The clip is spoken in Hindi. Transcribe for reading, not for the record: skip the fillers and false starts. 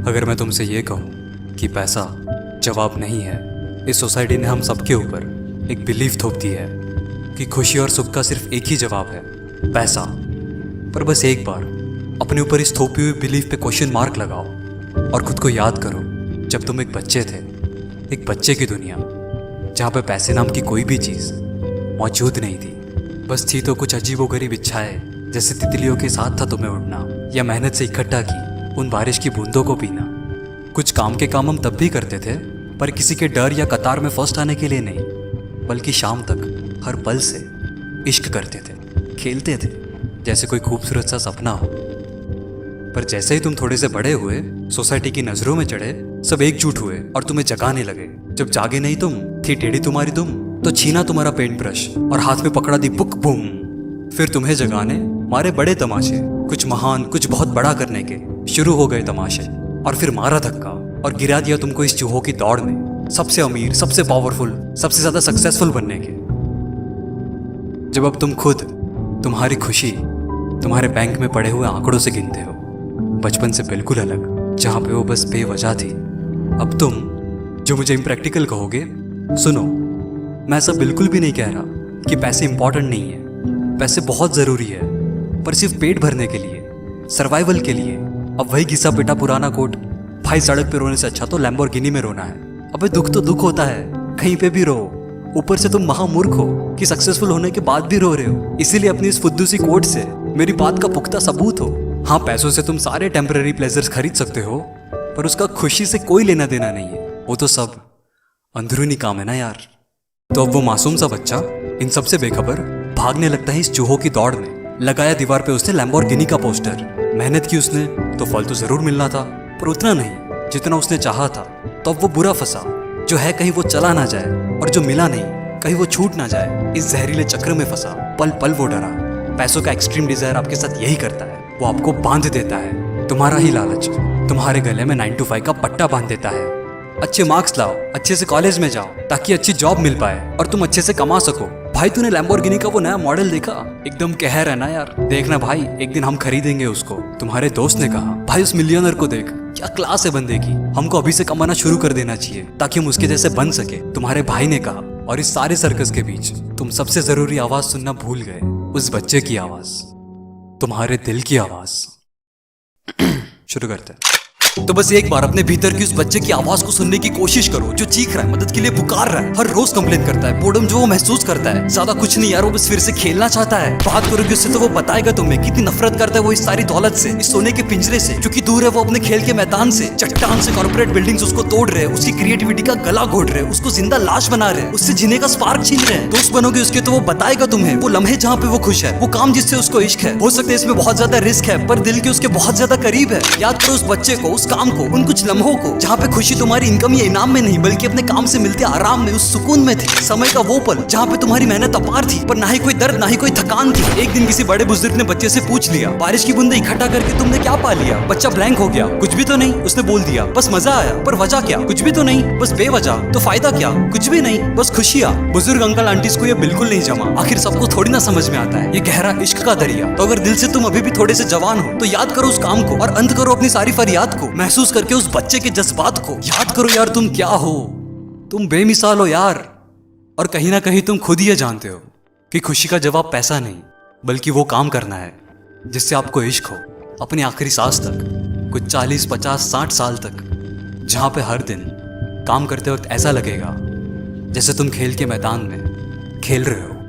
अगर मैं तुमसे ये कहूँ कि पैसा जवाब नहीं है, इस सोसाइटी ने हम सबके ऊपर एक बिलीफ थोप दी है कि खुशी और सुख का सिर्फ एक ही जवाब है, पैसा। पर बस एक बार अपने ऊपर इस थोपी हुई बिलीफ पे क्वेश्चन मार्क लगाओ और खुद को याद करो जब तुम एक बच्चे थे, एक बच्चे की दुनिया जहाँ पे पैसे नाम की कोई भी चीज़ मौजूद नहीं थी। बस थी तो कुछ अजीबोगरीब इच्छाएं, जैसे तितलियों के साथ था तुम्हें उड़ना, या मेहनत से इकट्ठा की उन बारिश की बूंदों को पीना। कुछ काम के काम हम तब भी करते थे, पर किसी के डर या कतार में फर्स्ट आने के लिए नहीं, बल्कि शाम तक हर पल से इश्क करते थे, खेलते थे जैसे कोई खूबसूरत सा सपना हो। पर जैसे ही तुम थोड़े से बड़े हुए, सोसाइटी की नजरों में चढ़े, सब एकजुट हुए और तुम्हें जगाने लगे। जब जागे नहीं तुम, थी टेढ़ी तुम्हारी दुम, तो छीना तुम्हारा पेंट ब्रश और हाथ में पकड़ा दी बुक बूम। फिर तुम्हें जगाने मारे बड़े तमाशे, कुछ महान कुछ बहुत बड़ा करने के शुरू हो गए तमाशे। और फिर मारा धक्का और गिरा दिया तुमको इस चूहों की दौड़ में, सबसे अमीर, सबसे पावरफुल, सबसे ज्यादा सक्सेसफुल बनने के। जब अब तुम खुद तुम्हारी खुशी तुम्हारे बैंक में पड़े हुए आंकड़ों से गिनते हो, बचपन से बिल्कुल अलग, जहां पे वो बस बेवजह थी। अब तुम जो मुझे इम्प्रैक्टिकल कहोगे, सुनो, मैं ऐसा बिल्कुल भी नहीं कह रहा कि पैसे इंपॉर्टेंट नहीं है। पैसे बहुत जरूरी है, पर सिर्फ पेट भरने के लिए, सर्वाइवल के लिए। अब वही घिसा पिटा पुराना कोट, भाई सड़क पे रोने से अच्छा तो लैम्बोर्गिनी में रोना है। अबे दुख तो दुख होता है, कहीं पे भी रो। ऊपर से तुम महामूर्ख हो कि सक्सेसफुल होने के बाद भी रो रहे हो। इसीलिए अपनी इस फुद्दू सी कोट से मेरी बात का पुख्ता सबूत हो। हाँ, पैसों से तुम सारे टेम्पररी प्लेजर्स खरीद सकते हो, पर उसका खुशी से कोई लेना देना नहीं है। वो तो सब अंदरूनी काम है ना यार। तो अब वो मासूम सा बच्चा इन सबसे बेखबर भागने लगता है इस चूहों की दौड़ में। लगाया दीवार पे उसने लैम्बोर्गिनी का पोस्टर। मेहनत की उसने तो फल तो जरूर मिलना था, पर उतना नहीं जितना उसने चाहा था। तो अब वो बुरा फंसा, जो है कहीं वो चला ना जाए, और जो मिला नहीं कहीं वो छूट ना जाए। इस जहरीले चक्र में फंसा, पल पल वो डरा। पैसों का एक्सट्रीम डिजायर आपके साथ यही करता है, वो आपको बांध देता है। तुम्हारा ही लालच तुम्हारे गले में 9 to 5 का पट्टा बांध देता है। अच्छे मार्क्स लाओ, अच्छे से कॉलेज में जाओ, ताकि अच्छी जॉब मिल पाए और तुम अच्छे से कमा सको। भाई तूने लैम्बोर्गिनी का वो नया मॉडल देखा? एकदम कहर है ना यार। देखना भाई, एक दिन हम खरीदेंगे उसको। तुम्हारे दोस्त ने कहा, भाई उस मिलियनर को देख, क्या क्लास है बंदे की, हमको अभी से कमाना शुरू कर देना चाहिए ताकि हम उसके जैसे बन सके। तुम्हारे भाई ने कहा। और इस सारे सर्कस के बीच तुम सबसे जरूरी आवाज सुनना भूल गए, उस बच्चे की आवाज, तुम्हारे दिल की आवाज। शुरू करते हैं। तो बस एक बार अपने भीतर की उस बच्चे की आवाज को सुनने की कोशिश करो, जो चीख रहा है, मदद के लिए पुकार रहा है, हर रोज कंप्लेन करता है। बोर्डम जो वो महसूस करता है, ज्यादा कुछ नहीं यार, वो बस फिर से खेलना चाहता है। बात करोगे उससे तो वो बताएगा तुम्हें कितनी नफरत करता है वो इस सारी दौलत से, इस सोने के पिंजरे से, क्योंकि दूर है वो अपने खेल के मैदान से। चट्टान से कॉर्पोरेट बिल्डिंग्स उसको तोड़ रहे हैं, उसकी क्रिएटिविटी का गला घोट रहे हैं, उसको जिंदा लाश बना रहे हैं, उससे जीने का स्पार्क छीन रहे हैं। दोस्त बनोगे उसके तो वो बताएगा तुम्हें वो लम्हे जहाँ पे वो खुश है, वो काम जिससे उसको इश्क है। हो सकता है इसमें बहुत ज्यादा रिस्क है, पर दिल के उसके बहुत ज्यादा करीब है। याद करो उस बच्चे को, उस काम को, उन कुछ लम्हों को जहाँ पे खुशी तुम्हारी इनकम या इनाम में नहीं, बल्कि अपने काम से मिलते आराम में, उस सुकून में थी। समय का वो पल जहाँ पे तुम्हारी मेहनत अपार थी, पर ना ही कोई दर्द ना ही कोई थकान थी। एक दिन किसी बड़े बुजुर्ग ने बच्चे से पूछ लिया, बारिश की बूंदें इकट्ठा करके तुमने क्या पा लिया? बच्चा ब्लैंक हो गया। कुछ भी तो नहीं, उसने बोल दिया। बस मजा आया, पर वजह क्या? कुछ भी तो नहीं, बस बेवजह। तो फायदा क्या? कुछ भी नहीं, बस खुशियाँ। बुजुर्ग अंकल आंटीज को ये बिल्कुल नहीं जमा। आखिर सबको थोड़ी ना समझ में आता है ये गहरा इश्क का दरिया। तो अगर दिल से तुम अभी भी थोड़े से जवान हो, तो याद करो उस काम को और अंत करो अपनी सारी फरियाद को। महसूस करके उस बच्चे के जज्बात को याद करो यार, तुम क्या हो, तुम बेमिसाल हो यार। और कहीं ना कहीं तुम खुद ही ये जानते हो कि खुशी का जवाब पैसा नहीं, बल्कि वो काम करना है जिससे आपको इश्क हो, अपनी आखिरी सांस तक, कुछ 40, 50, 60 साल तक, जहां पे हर दिन काम करते वक्त ऐसा लगेगा जैसे तुम खेल के मैदान में खेल रहे हो।